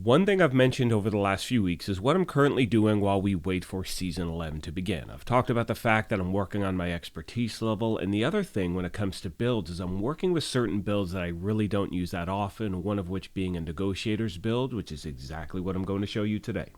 One thing I've mentioned over the last few weeks is what I'm currently doing while we wait for Season 11 to begin. I've talked about the fact that I'm working on my expertise level, and the other thing when it comes to builds is I'm working with certain builds that I really don't use that often, one of which being a Negotiators build, which is exactly what I'm going to show you today.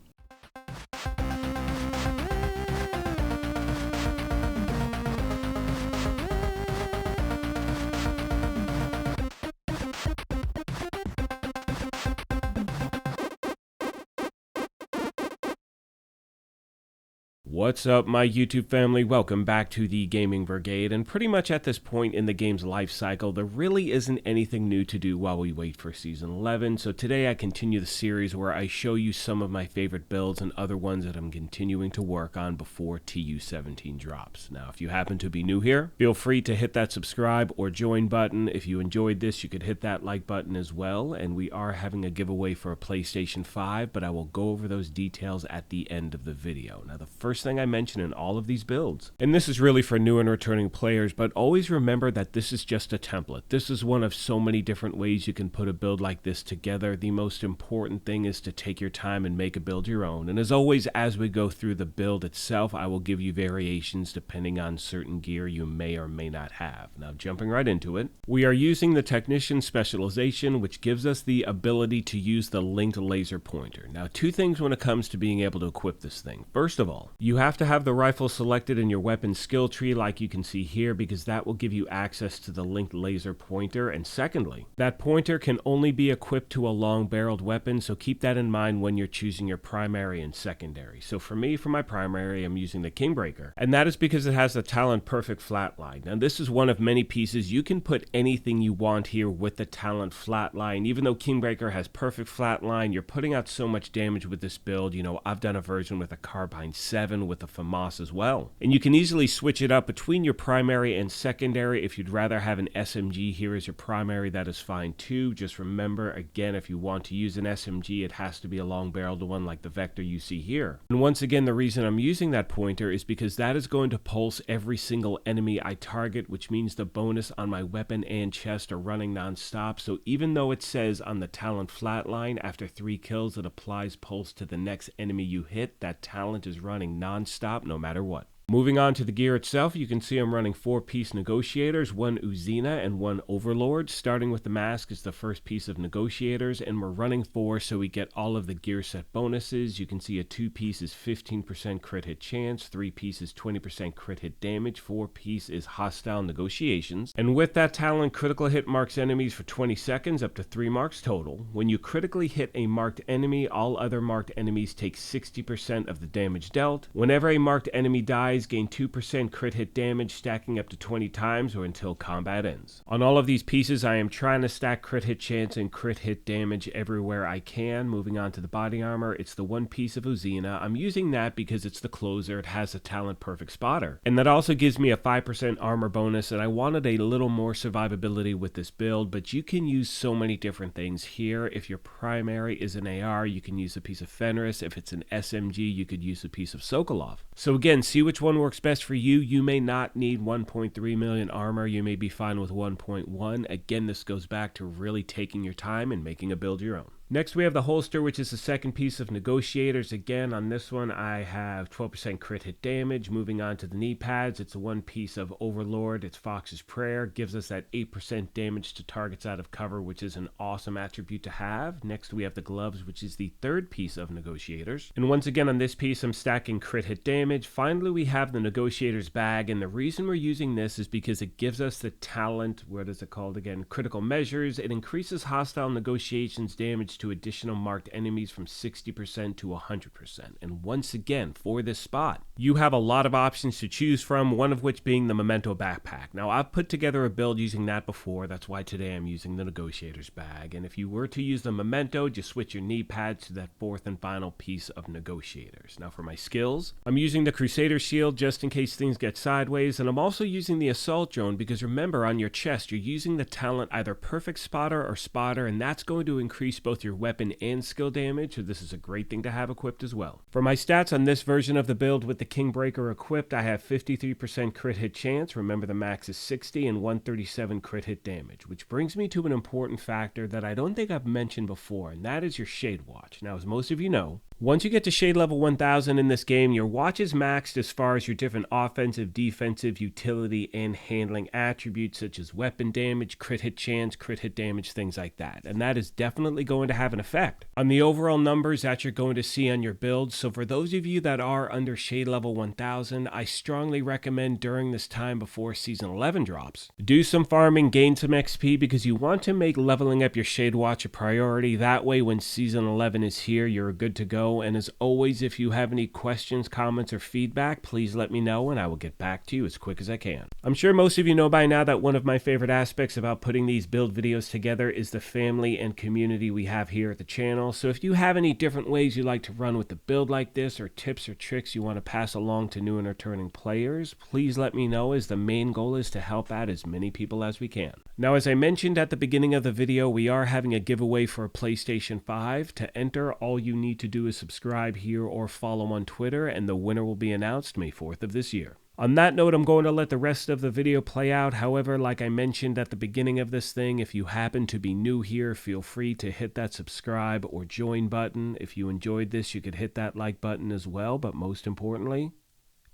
What's up, my YouTube family? Welcome back to the Gaming Brigade, and pretty much at this point in the game's life cycle, there really isn't anything new to do while we wait for Season 11, so today I continue the series where I show you some of my favorite builds and other ones that I'm continuing to work on before TU17 drops. Now, if you happen to be new here, feel free to hit that subscribe or join button. If you enjoyed this, you could hit that like button as well, and we are having a giveaway for a PlayStation 5, but I will go over those details at the end of the video. Now, the first thing I mention in all of these builds, and this is really for new and returning players, but always remember that this is just a template. This is one of so many different ways you can put a build like this together. The most important thing is to take your time and make a build your own. And as always, as we go through the build itself, I will give you variations depending on certain gear you may or may not have. Now, jumping right into it, we are using the Technician Specialization, which gives us the ability to use the linked laser pointer. Now, two things when it comes to being able to equip this thing. First of all, you have to have the rifle selected in your weapon skill tree like you can see here, because that will give you access to the linked laser pointer. And secondly, that pointer can only be equipped to a long-barreled weapon, so keep that in mind when you're choosing your primary and secondary. So for me, for my primary, I'm using the Kingbreaker, and that is because it has the Talent Perfect Flatline. Now, this is one of many pieces. You can put anything you want here with the Talent Flatline. Even though Kingbreaker has Perfect Flatline, you're putting out so much damage with this build. You know, I've done a version with a Carbine 7 with a FAMAS as well. And you can easily switch it up between your primary and secondary. If you'd rather have an SMG here as your primary, that is fine too. Just remember, again, if you want to use an SMG, it has to be a long-barreled one like the Vector you see here. And once again, the reason I'm using that pointer is because that is going to pulse every single enemy I target, which means the bonus on my weapon and chest are running non-stop. So even though it says on the Talent Flatline, after 3 kills, it applies pulse to the next enemy you hit, that talent is running non-stop no matter what. Moving on to the gear itself, you can see I'm running 4-piece Negotiators, 1 Uzina, and 1 Overlord. Starting with the mask is the first piece of Negotiators, and we're running 4 so we get all of the gear set bonuses. You can see a 2-piece is 15% crit hit chance, 3-piece is 20% crit hit damage, 4-piece is Hostile Negotiations. And with that talent, critical hit marks enemies for 20 seconds, up to 3 marks total. When you critically hit a marked enemy, all other marked enemies take 60% of the damage dealt. Whenever a marked enemy dies, gain 2% crit hit damage, stacking up to 20 times or until combat ends. On all of these pieces, I am trying to stack crit hit chance and crit hit damage everywhere I can. Moving on to the body armor, it's the 1 piece of Uzina. I'm using that because it's the closer, it has a Talent Perfect Spotter. And that also gives me a 5% armor bonus, and I wanted a little more survivability with this build, but you can use so many different things here. If your primary is an AR, you can use a piece of Fenris. If it's an SMG, you could use a piece of Sokolov. So again, see which one works best for you. You may not need 1.3 million armor. You may be fine with 1.1. Again, this goes back to really taking your time and making a build your own. Next, we have the holster, which is the second piece of Negotiators. Again, on this one, I have 12% crit hit damage. Moving on to the knee pads, it's a 1 piece of Overlord. It's Fox's Prayer. Gives us that 8% damage to targets out of cover, which is an awesome attribute to have. Next, we have the gloves, which is the third piece of Negotiators. And once again, on this piece, I'm stacking crit hit damage. Finally, we have the Negotiators Bag, and the reason we're using this is because it gives us the talent, what is it called again? Critical Measures. It increases hostile negotiations damage to additional marked enemies from 60% to 100%. And once again, for this spot, you have a lot of options to choose from, one of which being the Memento backpack. Now, I've put together a build using that before. That's why today I'm using the Negotiators Bag. And if you were to use the Memento, just switch your knee pads to that 4th and final piece of Negotiators. Now, for my skills, I'm using the Crusader Shield just in case things get sideways, and I'm also using the Assault Drone because remember, on your chest, you're using the talent either Perfect Spotter or Spotter, and that's going to increase both your your weapon and skill damage, so this is a great thing to have equipped as well. For my stats on this version of the build with the Kingbreaker equipped, I have 53% crit hit chance, remember the max is 60, and 137 crit hit damage, which brings me to an important factor that I don't think I've mentioned before, and that is your Shade Watch. Now, as most of you know, once you get to Shade level 1000 in this game, your watch is maxed as far as your different offensive, defensive, utility, and handling attributes such as weapon damage, crit hit chance, crit hit damage, things like that. And that is definitely going to have an effect on the overall numbers that you're going to see on your build. So for those of you that are under Shade level 1000, I strongly recommend during this time before Season 11 drops, do some farming, gain some XP, because you want to make leveling up your Shade Watch a priority. That way when Season 11 is here, you're good to go. And as always, if you have any questions, comments, or feedback, please let me know and I will get back to you as quick as I can. I'm sure most of you know by now that one of my favorite aspects about putting these build videos together is the family and community we have here at the channel. So if you have any different ways you like to run with the build like this, or tips or tricks you want to pass along to new and returning players, please let me know, as the main goal is to help out as many people as we can. Now, as I mentioned at the beginning of the video, we are having a giveaway for a PlayStation 5. To enter, all you need to do is subscribe here or follow on Twitter, and the winner will be announced May 4th of this year. On that note, I'm going to let the rest of the video play out. However, like I mentioned at the beginning of this thing, if you happen to be new here, feel free to hit that subscribe or join button. If you enjoyed this, you could hit that like button as well. But most importantly,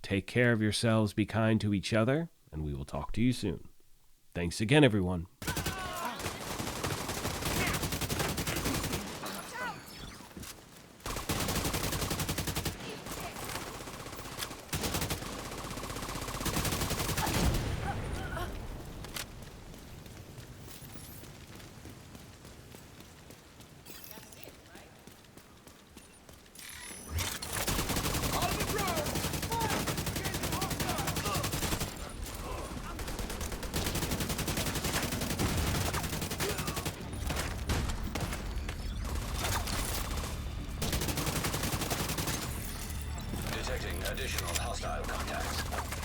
take care of yourselves, be kind to each other, and we will talk to you soon. Thanks again, everyone. Detecting additional hostile contacts.